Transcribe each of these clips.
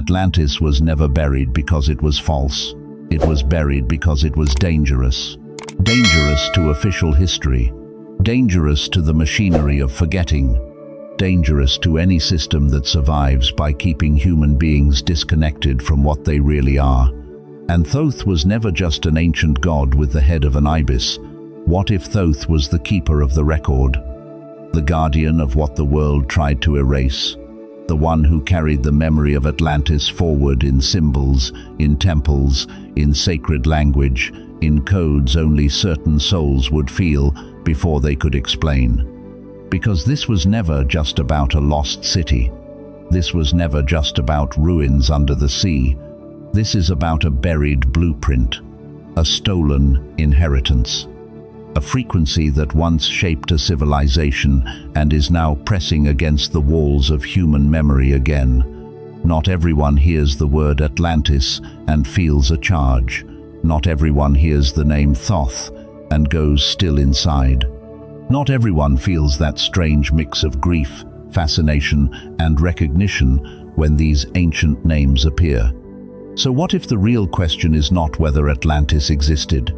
Atlantis was never buried because it was false. It was buried because it was dangerous. Dangerous to official history. Dangerous to the machinery of forgetting. Dangerous to any system that survives by keeping human beings disconnected from what they really are. And Thoth was never just an ancient god with the head of an ibis. What if Thoth was the keeper of the record? The guardian of what the world tried to erase? The one who carried the memory of Atlantis forward in symbols, in temples, in sacred language, in codes only certain souls would feel before they could explain. Because this was never just about a lost city. This was never just about ruins under the sea. This is about a buried blueprint, a stolen inheritance, a frequency that once shaped a civilization and is now pressing against the walls of human memory again. Not everyone hears the word Atlantis and feels a charge. Not everyone hears the name Thoth and goes still inside. Not everyone feels that strange mix of grief, fascination, and recognition when these ancient names appear. So what if the real question is not whether Atlantis existed?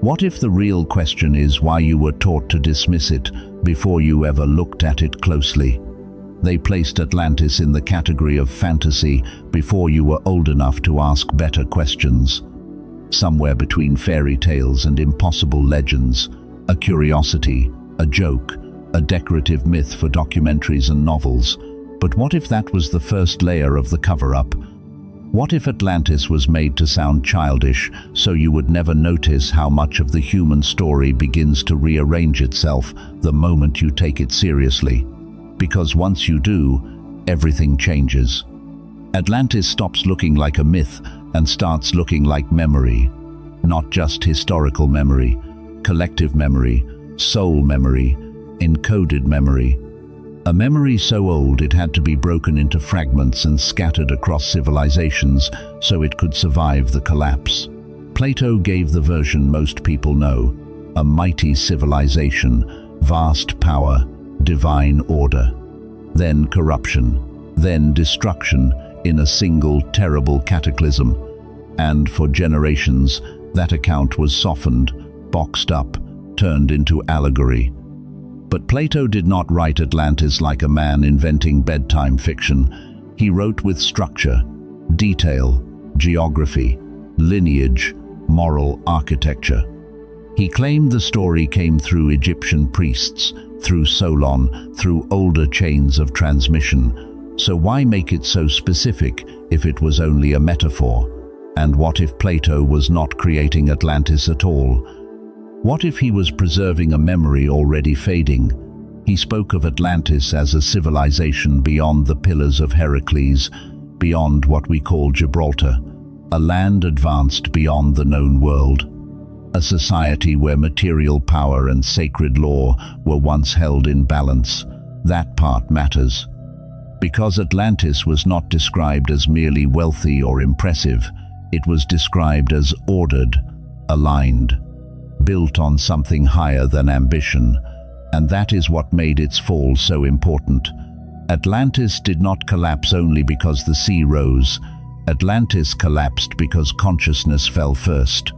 What if the real question is why you were taught to dismiss it before you ever looked at it closely? They placed Atlantis in the category of fantasy before you were old enough to ask better questions. Somewhere between fairy tales and impossible legends, a curiosity, a joke, a decorative myth for documentaries and novels. But what if that was the first layer of the cover-up? What if Atlantis was made to sound childish so you would never notice how much of the human story begins to rearrange itself the moment you take it seriously? Because once you do, everything changes. Atlantis stops looking like a myth and starts looking like memory. Not just historical memory, collective memory, soul memory, encoded memory. A memory so old it had to be broken into fragments and scattered across civilizations so it could survive the collapse. Plato gave the version most people know: a mighty civilization, vast power, divine order. Then corruption, then destruction in a single terrible cataclysm. And for generations, that account was softened, boxed up, turned into allegory. But Plato did not write Atlantis like a man inventing bedtime fiction. He wrote with structure, detail, geography, lineage, moral architecture. He claimed the story came through Egyptian priests, through Solon, through older chains of transmission. So why make it so specific if it was only a metaphor? And what if Plato was not creating Atlantis at all? What if he was preserving a memory already fading? He spoke of Atlantis as a civilization beyond the pillars of Heracles, beyond what we call Gibraltar, a land advanced beyond the known world, a society where material power and sacred law were once held in balance. That part matters. Because Atlantis was not described as merely wealthy or impressive, it was described as ordered, aligned, built on something higher than ambition, and that is what made its fall so important. Atlantis did not collapse only because the sea rose. Atlantis collapsed because consciousness fell first.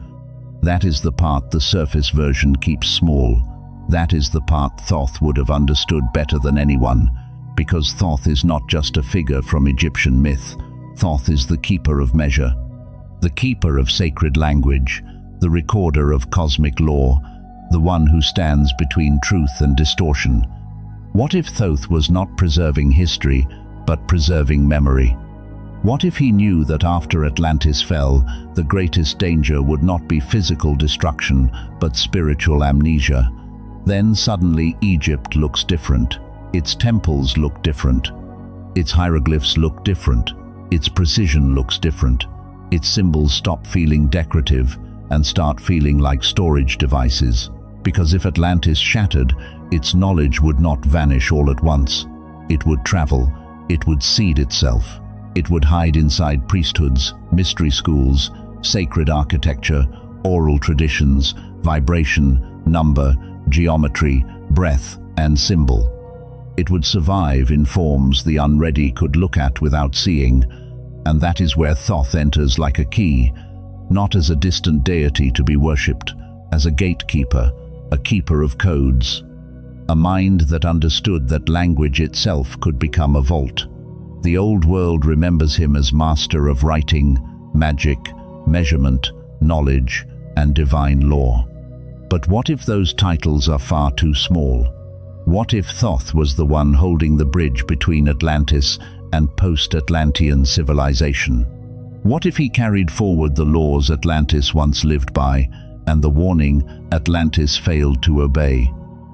That is the part the surface version keeps small. That is the part Thoth would have understood better than anyone, because Thoth is not just a figure from Egyptian myth. Thoth is the keeper of measure, the keeper of sacred language, the recorder of cosmic law, the one who stands between truth and distortion. What if Thoth was not preserving history, but preserving memory? What if he knew that after Atlantis fell, the greatest danger would not be physical destruction, but spiritual amnesia? Then suddenly Egypt looks different. Its temples look different. Its hieroglyphs look different. Its precision looks different. Its symbols stop feeling decorative and start feeling like storage devices. Because if Atlantis shattered, its knowledge would not vanish all at once. It would travel, it would seed itself. It would hide inside priesthoods, mystery schools, sacred architecture, oral traditions, vibration, number, geometry, breath, and symbol. It would survive in forms the unready could look at without seeing. And that is where Thoth enters like a key, not as a distant deity to be worshipped, as a gatekeeper, a keeper of codes, a mind that understood that language itself could become a vault. The old world remembers him as master of writing, magic, measurement, knowledge, and divine law. But what if those titles are far too small? What if Thoth was the one holding the bridge between Atlantis and post-Atlantean civilization? What if he carried forward the laws Atlantis once lived by, and the warning Atlantis failed to obey?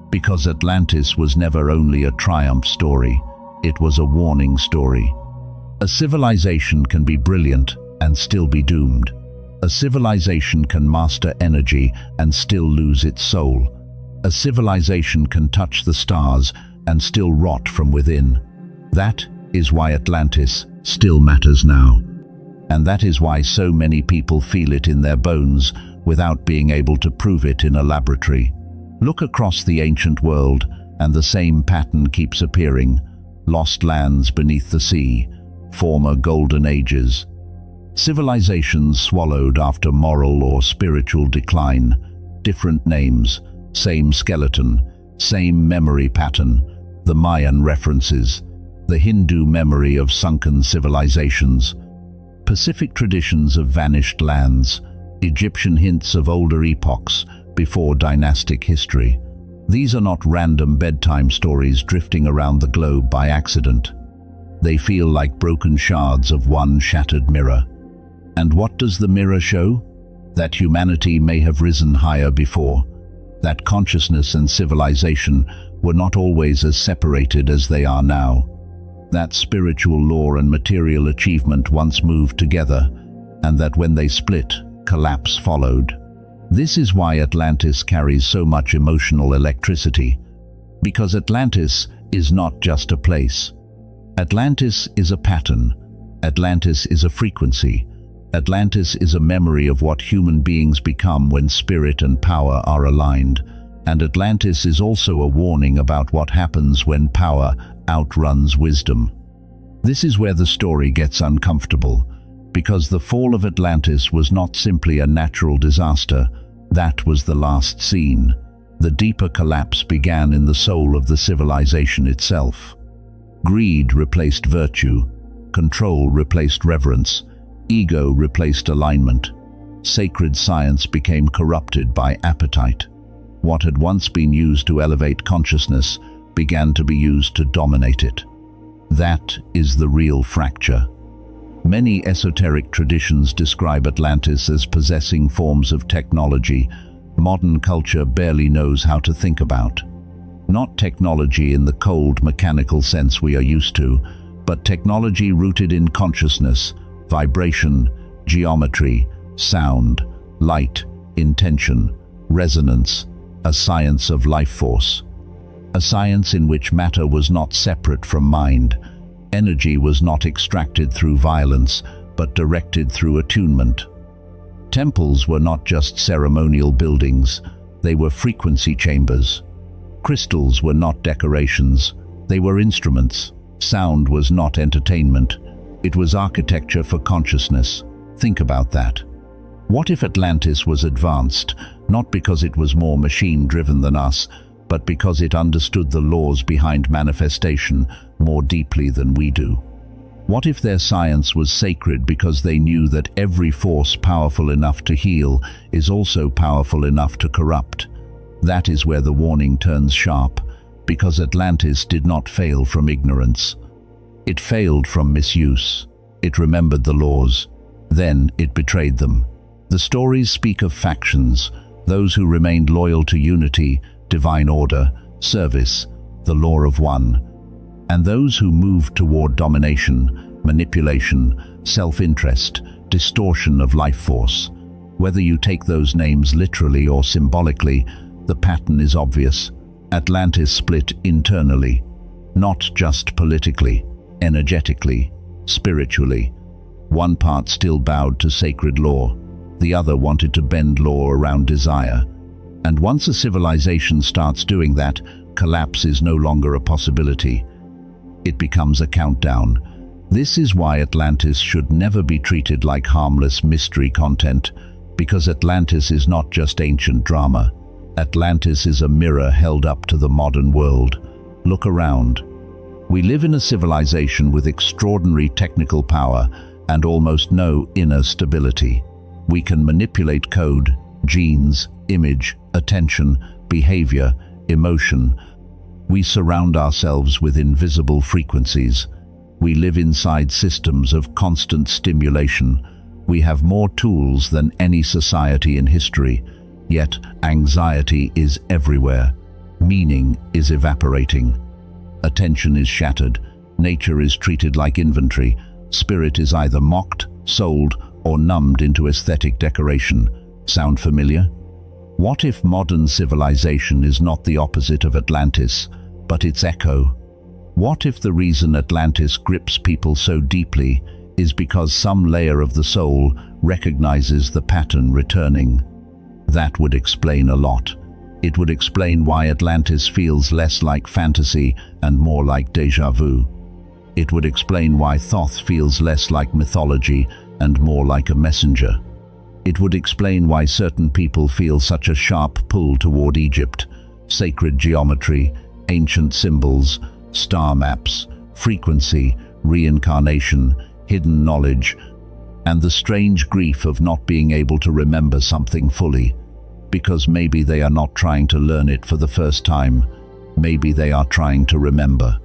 Because Atlantis was never only a triumph story, it was a warning story. A civilization can be brilliant and still be doomed. A civilization can master energy and still lose its soul. A civilization can touch the stars and still rot from within. That is why Atlantis still matters now. And that is why so many people feel it in their bones without being able to prove it in a laboratory. Look across the ancient world, and the same pattern keeps appearing. Lost lands beneath the sea, former golden ages. Civilizations swallowed after moral or spiritual decline. Different names, same skeleton, same memory pattern. The Mayan references, the Hindu memory of sunken civilizations, Pacific traditions of vanished lands, Egyptian hints of older epochs before dynastic history. These are not random bedtime stories drifting around the globe by accident. They feel like broken shards of one shattered mirror. And what does the mirror show? That humanity may have risen higher before, that consciousness and civilization were not always as separated as they are now, that spiritual lore and material achievement once moved together, and that when they split, collapse followed. This is why Atlantis carries so much emotional electricity, because Atlantis is not just a place. Atlantis is a pattern. Atlantis is a frequency. Atlantis is a memory of what human beings become when spirit and power are aligned. And Atlantis is also a warning about what happens when power outruns wisdom. This is where the story gets uncomfortable, because the fall of Atlantis was not simply a natural disaster. That was the last scene. The deeper collapse began in the soul of the civilization itself. Greed replaced virtue. Control replaced reverence. Ego replaced alignment. Sacred science became corrupted by appetite. What had once been used to elevate consciousness began to be used to dominate it. That is the real fracture. Many esoteric traditions describe Atlantis as possessing forms of technology modern culture barely knows how to think about. Not technology in the cold, mechanical sense we are used to, but technology rooted in consciousness, vibration, geometry, sound, light, intention, resonance, a science of life force. A science in which matter was not separate from mind. Energy was not extracted through violence, but directed through attunement. Temples were not just ceremonial buildings, they were frequency chambers. Crystals were not decorations, they were instruments. Sound was not entertainment, it was architecture for consciousness. Think about that. What if Atlantis was advanced, not because it was more machine-driven than us, but because it understood the laws behind manifestation more deeply than we do? What if their science was sacred because they knew that every force powerful enough to heal is also powerful enough to corrupt? That is where the warning turns sharp, because Atlantis did not fail from ignorance. It failed from misuse. It remembered the laws. Then it betrayed them. The stories speak of factions, those who remained loyal to unity, divine order, service, the law of one, and those who moved toward domination, manipulation, self-interest, distortion of life force. Whether you take those names literally or symbolically, the pattern is obvious. Atlantis split internally, not just politically, energetically, spiritually. One part still bowed to sacred law, the other wanted to bend law around desire. And once a civilization starts doing that, collapse is no longer a possibility. It becomes a countdown. This is why Atlantis should never be treated like harmless mystery content, because Atlantis is not just ancient drama. Atlantis is a mirror held up to the modern world. Look around. We live in a civilization with extraordinary technical power and almost no inner stability. We can manipulate code, genes, image, attention, behavior, emotion. We surround ourselves with invisible frequencies. We live inside systems of constant stimulation. We have more tools than any society in history, yet anxiety is everywhere. Meaning is evaporating. Attention is shattered. Nature is treated like inventory. Spirit is either mocked, sold, or numbed into aesthetic decoration. Sound familiar? What if modern civilization is not the opposite of Atlantis, but its echo? What if the reason Atlantis grips people so deeply is because some layer of the soul recognizes the pattern returning? That would explain a lot. It would explain why Atlantis feels less like fantasy and more like déjà vu. It would explain why Thoth feels less like mythology and more like a messenger. It would explain why certain people feel such a sharp pull toward Egypt, sacred geometry, ancient symbols, star maps, frequency, reincarnation, hidden knowledge, and the strange grief of not being able to remember something fully. Because maybe they are not trying to learn it for the first time, maybe they are trying to remember.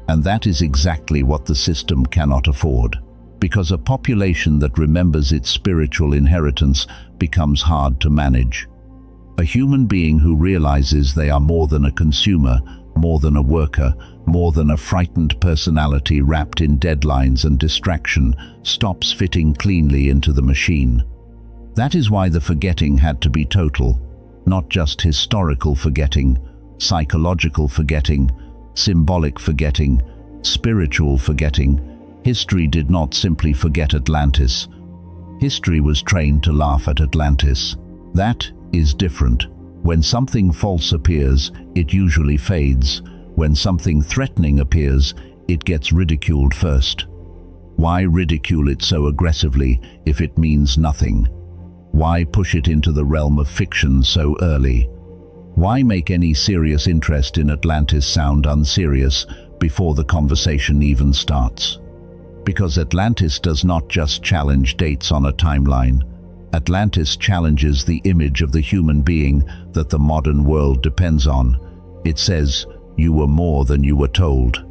And that is exactly what the system cannot afford. Because a population that remembers its spiritual inheritance becomes hard to manage. A human being who realizes they are more than a consumer, more than a worker, more than a frightened personality wrapped in deadlines and distraction, stops fitting cleanly into the machine. That is why the forgetting had to be total, not just historical forgetting, psychological forgetting, symbolic forgetting, spiritual forgetting. History did not simply forget Atlantis. History was trained to laugh at Atlantis. That is different. When something false appears, it usually fades. When something threatening appears, it gets ridiculed first. Why ridicule it so aggressively if it means nothing? Why push it into the realm of fiction so early? Why make any serious interest in Atlantis sound unserious before the conversation even starts? Because Atlantis does not just challenge dates on a timeline. Atlantis challenges the image of the human being that the modern world depends on. It says, you were more than you were told.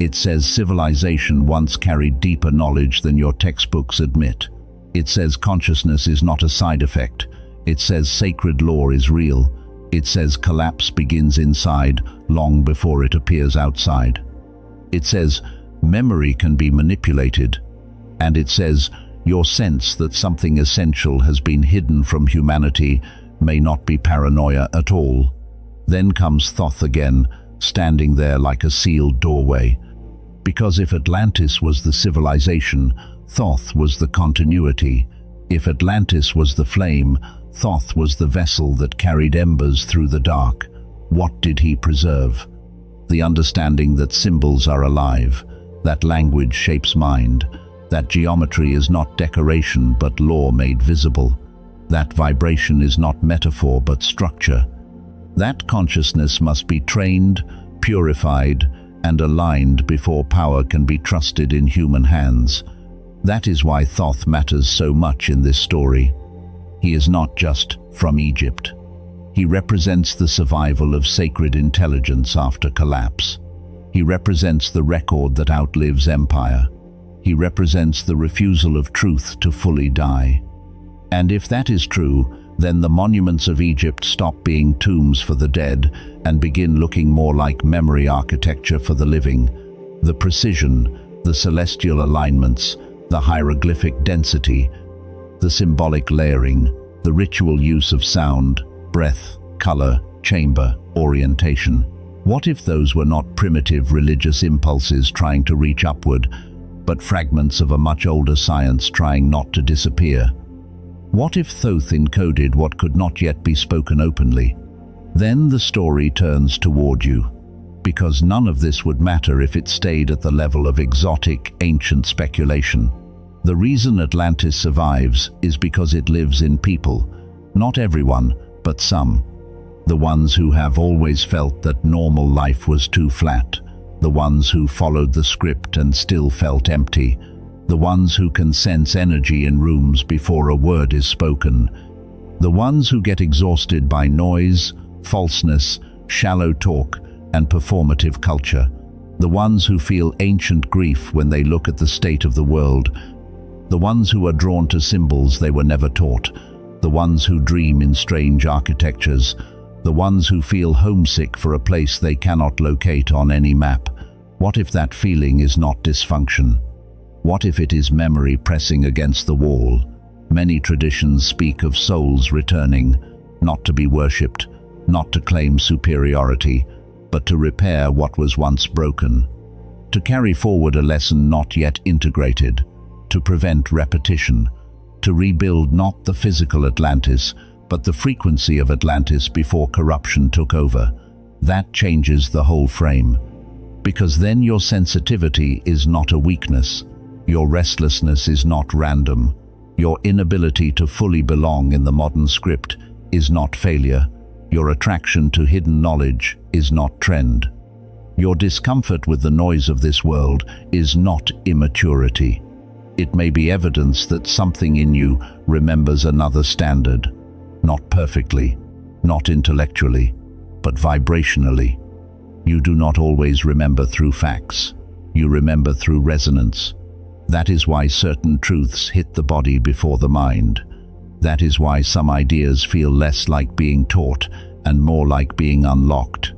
It says civilization once carried deeper knowledge than your textbooks admit. It says consciousness is not a side effect. It says sacred law is real. It says collapse begins inside long before it appears outside. It says memory can be manipulated. And it says your sense that something essential has been hidden from humanity may not be paranoia at all. Then comes Thoth again, standing there like a sealed doorway. Because if Atlantis was the civilization, Thoth was the continuity. If Atlantis was the flame, Thoth was the vessel that carried embers through the dark. What did he preserve? The understanding that symbols are alive, that language shapes mind, that geometry is not decoration but law made visible, that vibration is not metaphor but structure. That consciousness must be trained, purified, and aligned before power can be trusted in human hands. That is why Thoth matters so much in this story. He is not just from Egypt. He represents the survival of sacred intelligence after collapse. He represents the record that outlives empire. He represents the refusal of truth to fully die. And if that is true, then the monuments of Egypt stop being tombs for the dead and begin looking more like memory architecture for the living. The precision, the celestial alignments, the hieroglyphic density, the symbolic layering, the ritual use of sound, breath, color, chamber, orientation. What if those were not primitive religious impulses trying to reach upward, but fragments of a much older science trying not to disappear? What if Thoth encoded what could not yet be spoken openly? Then the story turns toward you. because none of this would matter if it stayed at the level of exotic, ancient speculation. The reason Atlantis survives is because it lives in people. Not everyone, but some. The ones who have always felt that normal life was too flat. The ones who followed the script and still felt empty. The ones who can sense energy in rooms before a word is spoken. The ones who get exhausted by noise, falseness, shallow talk, and performative culture. The ones who feel ancient grief when they look at the state of the world. The ones who are drawn to symbols they were never taught. The ones who dream in strange architectures. The ones who feel homesick for a place they cannot locate on any map. What if that feeling is not dysfunction? What if it is memory pressing against the wall? Many traditions speak of souls returning, not to be worshipped, not to claim superiority, but to repair what was once broken, to carry forward a lesson not yet integrated, to prevent repetition, to rebuild not the physical Atlantis, but the frequency of Atlantis before corruption took over. That changes the whole frame. Because then your sensitivity is not a weakness, your restlessness is not random, your inability to fully belong in the modern script is not failure, your attraction to hidden knowledge is not trend. Your discomfort with the noise of this world is not immaturity. It may be evidence that something in you remembers another standard, not perfectly, not intellectually, but vibrationally. You do not always remember through facts. You remember through resonance. That is why certain truths hit the body before the mind. That is why some ideas feel less like being taught and more like being unlocked.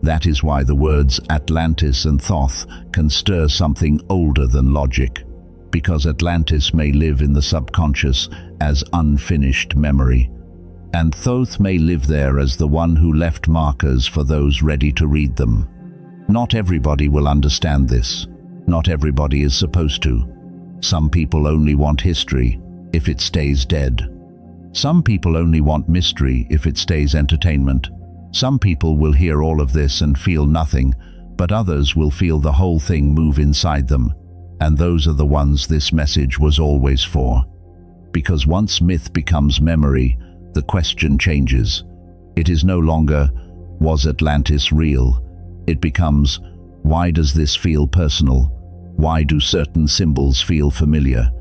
That is why the words Atlantis and Thoth can stir something older than logic, because Atlantis may live in the subconscious as unfinished memory, and Thoth may live there as the one who left markers for those ready to read them. Not everybody will understand this. Not everybody is supposed to. Some people only want history if it stays dead. Some people only want mystery if it stays entertainment. Some people will hear all of this and feel nothing, but others will feel the whole thing move inside them. And those are the ones this message was always for. Because once myth becomes memory, the question changes. It is no longer, was Atlantis real? It becomes, why does this feel personal? Why do certain symbols feel familiar?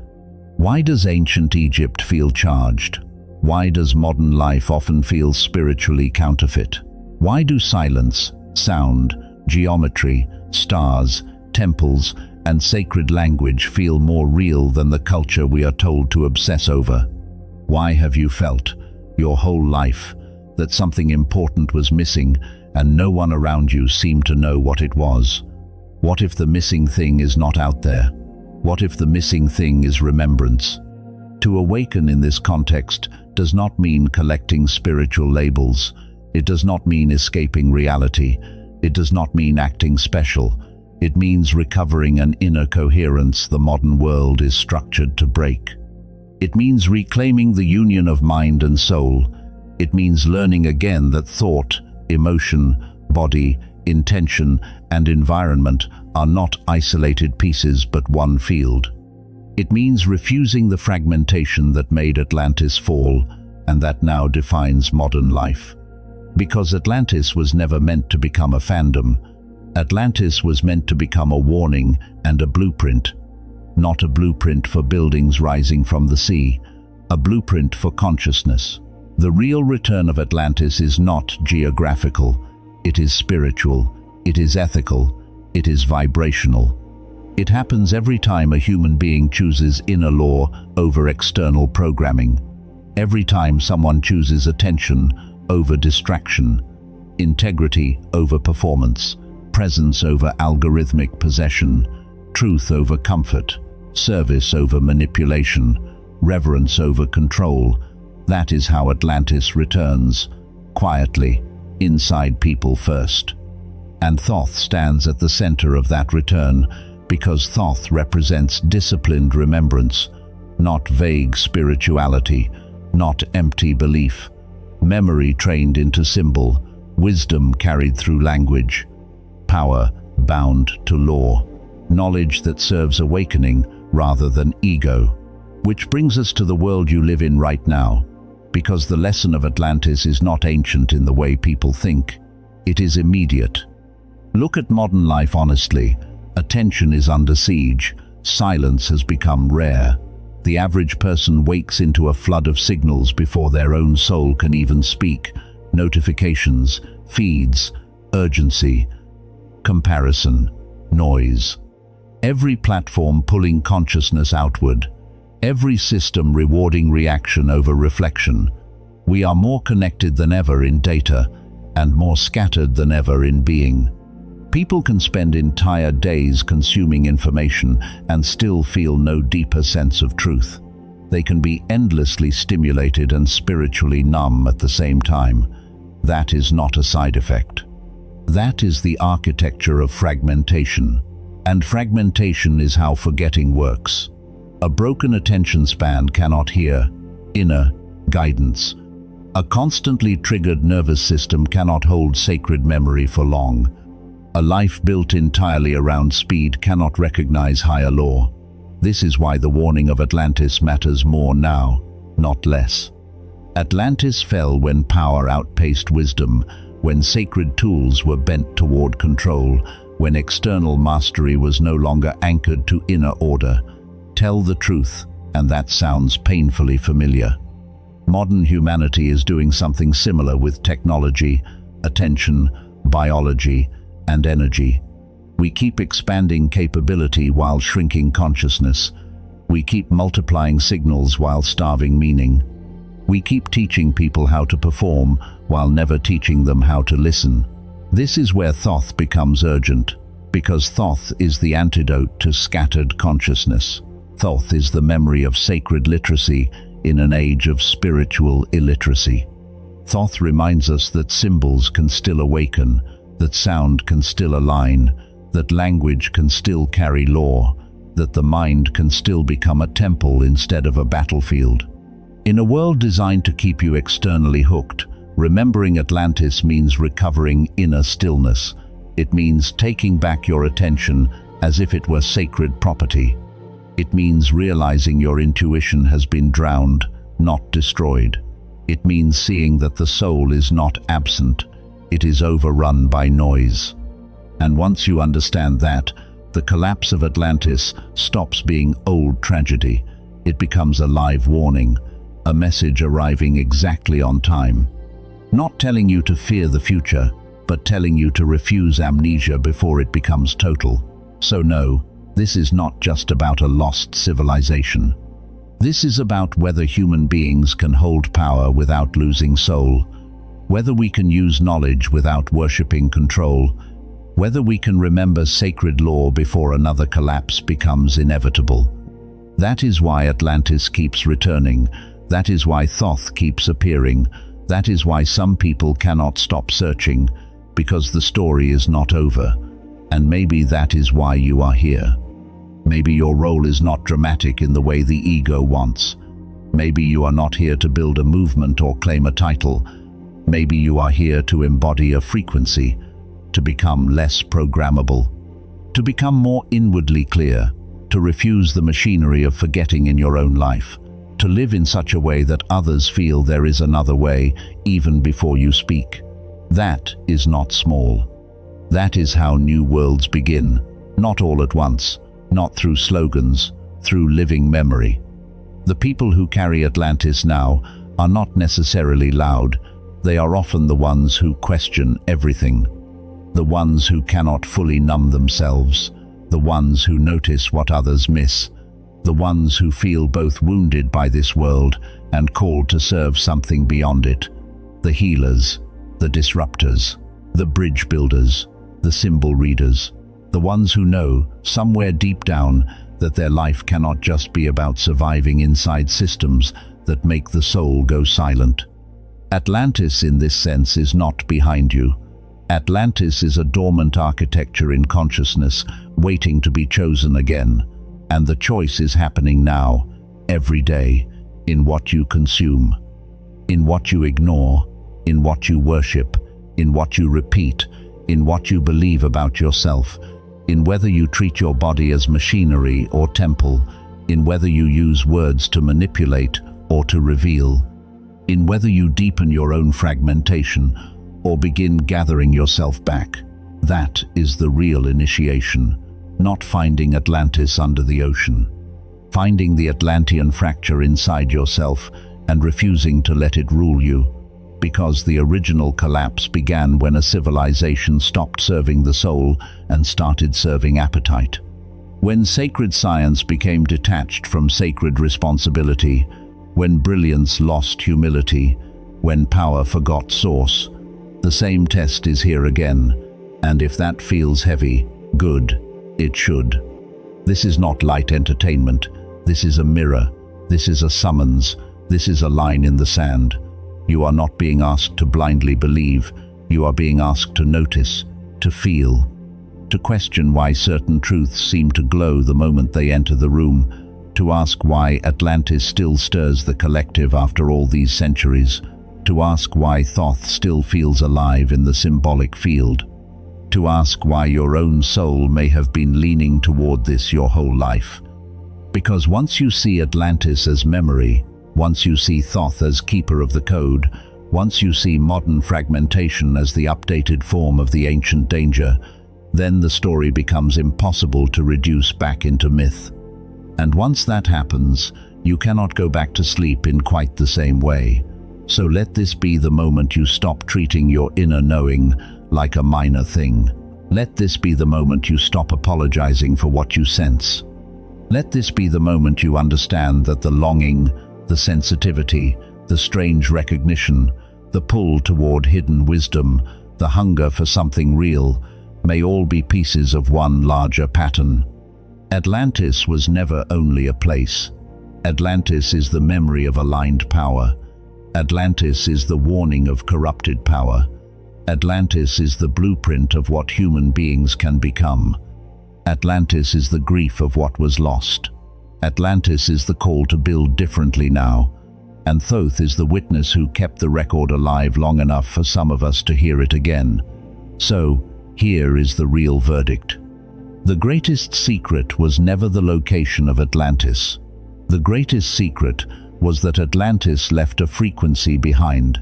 Why does ancient Egypt feel charged? Why does modern life often feel spiritually counterfeit? Why do silence, sound, geometry, stars, temples, and sacred language feel more real than the culture we are told to obsess over? Why have you felt, your whole life, that something important was missing and no one around you seemed to know what it was? What if the missing thing is not out there? What if the missing thing is remembrance? To awaken in this context does not mean collecting spiritual labels. It does not mean escaping reality. It does not mean acting special. It means recovering an inner coherence the modern world is structured to break. It means reclaiming the union of mind and soul. It means learning again that thought, emotion, body, intention, and environment are not isolated pieces but one field. It means refusing the fragmentation that made Atlantis fall and that now defines modern life. Because Atlantis was never meant to become a fandom. Atlantis was meant to become a warning and a blueprint. Not a blueprint for buildings rising from the sea, a blueprint for consciousness. The real return of Atlantis is not geographical. It is spiritual. It is ethical. It is vibrational. It happens every time a human being chooses inner law over external programming. Every time someone chooses attention over distraction, integrity over performance, presence over algorithmic possession, truth over comfort, service over manipulation, reverence over control. That is how Atlantis returns, quietly, inside people first. And Thoth stands at the center of that return, because Thoth represents disciplined remembrance, not vague spirituality, not empty belief, memory trained into symbol, wisdom carried through language, power bound to law, knowledge that serves awakening rather than ego. Which brings us to the world you live in right now, because the lesson of Atlantis is not ancient in the way people think. It is immediate. Look at modern life honestly. Attention is under siege. Silence has become rare. The average person wakes into a flood of signals before their own soul can even speak. Notifications, feeds, urgency, comparison, noise. Every platform pulling consciousness outward. Every system rewarding reaction over reflection. We are more connected than ever in data and more scattered than ever in being. People can spend entire days consuming information and still feel no deeper sense of truth. They can be endlessly stimulated and spiritually numb at the same time. That is not a side effect. That is the architecture of fragmentation. And fragmentation is how forgetting works. A broken attention span cannot hear inner guidance. A constantly triggered nervous system cannot hold sacred memory for long. A life built entirely around speed cannot recognize higher law. This is why the warning of Atlantis matters more now, not less. Atlantis fell when power outpaced wisdom, when sacred tools were bent toward control, when external mastery was no longer anchored to inner order. Tell the truth, and that sounds painfully familiar. Modern humanity is doing something similar with technology, attention, biology, and energy. We keep expanding capability while shrinking consciousness. We keep multiplying signals while starving meaning. We keep teaching people how to perform while never teaching them how to listen. This is where Thoth becomes urgent, because Thoth is the antidote to scattered consciousness. Thoth is the memory of sacred literacy in an age of spiritual illiteracy. Thoth reminds us that symbols can still awaken, that sound can still align, that language can still carry law, that the mind can still become a temple instead of a battlefield. In a world designed to keep you externally hooked, remembering Atlantis means recovering inner stillness. It means taking back your attention as if it were sacred property. It means realizing your intuition has been drowned, not destroyed. It means seeing that the soul is not absent, it is overrun by noise. And once you understand that, the collapse of Atlantis stops being old tragedy. It becomes a live warning, a message arriving exactly on time. Not telling you to fear the future, but telling you to refuse amnesia before it becomes total. So no, this is not just about a lost civilization. This is about whether human beings can hold power without losing soul, whether we can use knowledge without worshipping control, whether we can remember sacred law before another collapse becomes inevitable. That is why Atlantis keeps returning. That is why Thoth keeps appearing. That is why some people cannot stop searching, because the story is not over. And maybe that is why you are here. Maybe your role is not dramatic in the way the ego wants. Maybe you are not here to build a movement or claim a title. Maybe you are here to embody a frequency, to become less programmable, to become more inwardly clear, to refuse the machinery of forgetting in your own life, to live in such a way that others feel there is another way even before you speak. That is not small. That is how new worlds begin, not all at once, not through slogans, through living memory. The people who carry Atlantis now are not necessarily loud. They are often the ones who question everything, the ones who cannot fully numb themselves, the ones who notice what others miss, the ones who feel both wounded by this world and called to serve something beyond it. The healers, the disruptors, the bridge builders, the symbol readers, the ones who know, somewhere deep down, that their life cannot just be about surviving inside systems that make the soul go silent. Atlantis, in this sense, is not behind you. Atlantis is a dormant architecture in consciousness, waiting to be chosen again. And the choice is happening now, every day, in what you consume, in what you ignore, in what you worship, in what you repeat, in what you believe about yourself, in whether you treat your body as machinery or temple, in whether you use words to manipulate or to reveal, in whether you deepen your own fragmentation or begin gathering yourself back. That is the real initiation, not finding Atlantis under the ocean. Finding the Atlantean fracture inside yourself and refusing to let it rule you, because the original collapse began when a civilization stopped serving the soul and started serving appetite. When sacred science became detached from sacred responsibility, when brilliance lost humility, when power forgot source, the same test is here again, and if that feels heavy, good, it should. This is not light entertainment. This is a mirror. This is a summons. This is a line in the sand. You are not being asked to blindly believe. You are being asked to notice, to feel, to question why certain truths seem to glow the moment they enter the room, to ask why Atlantis still stirs the collective after all these centuries, to ask why Thoth still feels alive in the symbolic field, to ask why your own soul may have been leaning toward this your whole life. Because once you see Atlantis as memory, once you see Thoth as keeper of the code, once you see modern fragmentation as the updated form of the ancient danger, then the story becomes impossible to reduce back into myth. And once that happens, you cannot go back to sleep in quite the same way. So let this be the moment you stop treating your inner knowing like a minor thing. Let this be the moment you stop apologizing for what you sense. Let this be the moment you understand that the longing, the sensitivity, the strange recognition, the pull toward hidden wisdom, the hunger for something real, may all be pieces of one larger pattern. Atlantis was never only a place. Atlantis is the memory of aligned power. Atlantis is the warning of corrupted power. Atlantis is the blueprint of what human beings can become. Atlantis is the grief of what was lost. Atlantis is the call to build differently now. And Thoth is the witness who kept the record alive long enough for some of us to hear it again. So, here is the real verdict. The greatest secret was never the location of Atlantis. The greatest secret was that Atlantis left a frequency behind,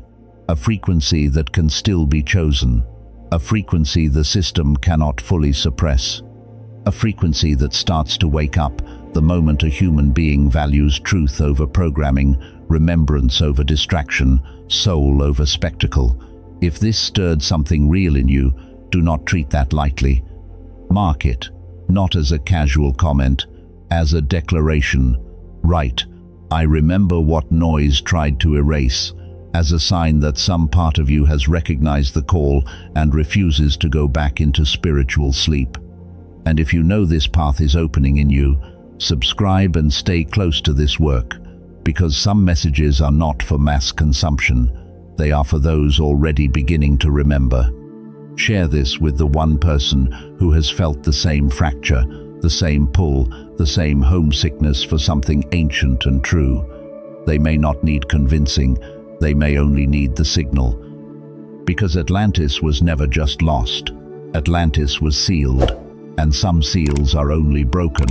a frequency that can still be chosen, a frequency the system cannot fully suppress, a frequency that starts to wake up the moment a human being values truth over programming, remembrance over distraction, soul over spectacle. If this stirred something real in you, do not treat that lightly. Mark it, not as a casual comment, as a declaration. Right, I remember what noise tried to erase, as a sign that some part of you has recognized the call and refuses to go back into spiritual sleep. And if you know this path is opening in you, subscribe and stay close to this work, because some messages are not for mass consumption. They are for those already beginning to remember. Share this with the one person who has felt the same fracture, the same pull, the same homesickness for something ancient and true. They may not need convincing, they may only need the signal. Because Atlantis was never just lost. Atlantis was sealed. And some seals are only broken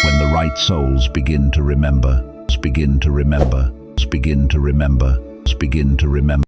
when the right souls begin to remember, begin to remember, begin to remember, begin to remember.